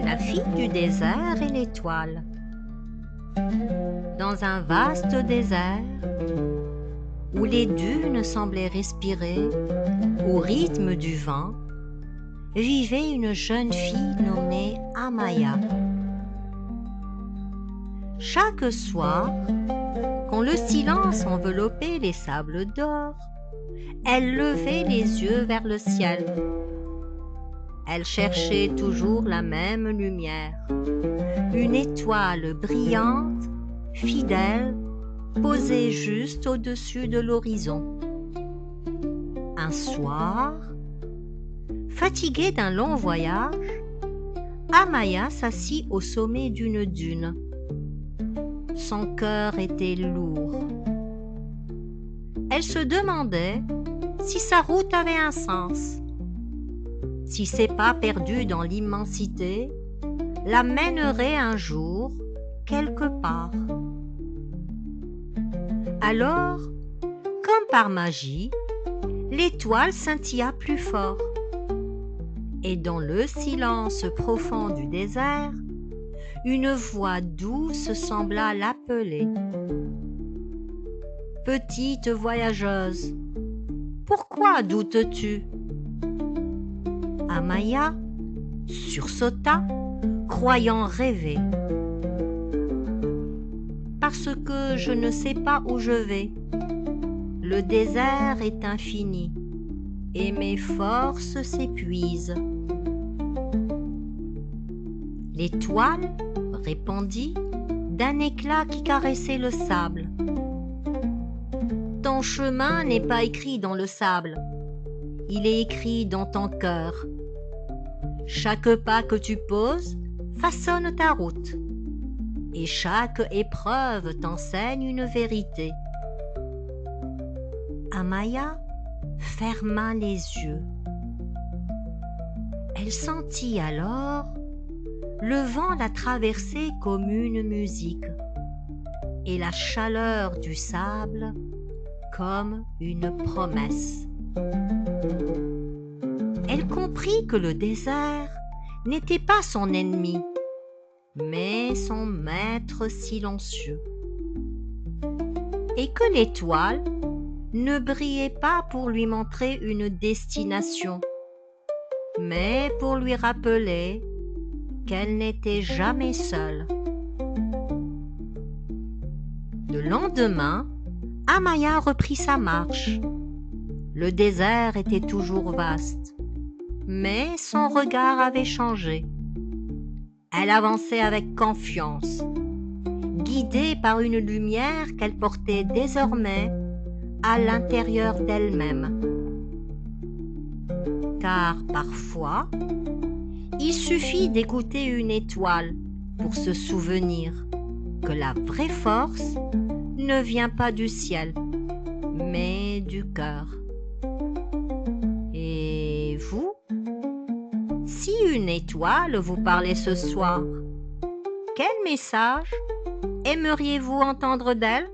La fille du désert et l'étoile. Dans un vaste désert, où les dunes semblaient respirer au rythme du vent, vivait une jeune fille nommée Amaya. Chaque soir, quand le silence enveloppait les sables d'or, elle levait les yeux vers le ciel. Elle cherchait toujours la même lumière, une étoile brillante, fidèle, posée juste au-dessus de l'horizon. Un soir, fatiguée d'un long voyage, Amaya s'assit au sommet d'une dune. Son cœur était lourd. Elle se demandait si sa route avait un sens, si ses pas perdus dans l'immensité la mèneraient un jour quelque part. Alors, comme par magie, l'étoile scintilla plus fort. Et dans le silence profond du désert, une voix douce sembla l'appeler. « Petite voyageuse, pourquoi doutes-tu » Amaya sursauta, croyant rêver. « Parce que je ne sais pas où je vais. Le désert est infini et mes forces s'épuisent. » L'étoile répondit d'un éclat qui caressait le sable. « Ton chemin n'est pas écrit dans le sable, il est écrit dans ton cœur. Chaque pas que tu poses façonne ta route, et chaque épreuve t'enseigne une vérité. » Amaya ferma les yeux. Elle sentit alors le vent la traverser comme une musique et la chaleur du sable comme une promesse. Elle comprit que le désert n'était pas son ennemi, mais son maître silencieux, et que l'étoile ne brillait pas pour lui montrer une destination, mais pour lui rappeler qu'elle n'était jamais seule. Le lendemain, Amaya reprit sa marche. Le désert était toujours vaste, mais son regard avait changé. Elle avançait avec confiance, guidée par une lumière qu'elle portait désormais à l'intérieur d'elle-même. Car parfois, il suffit d'écouter une étoile pour se souvenir que la vraie force ne vient pas du ciel, mais du cœur. Et vous, si une étoile vous parlait ce soir, quel message aimeriez-vous entendre d'elle ?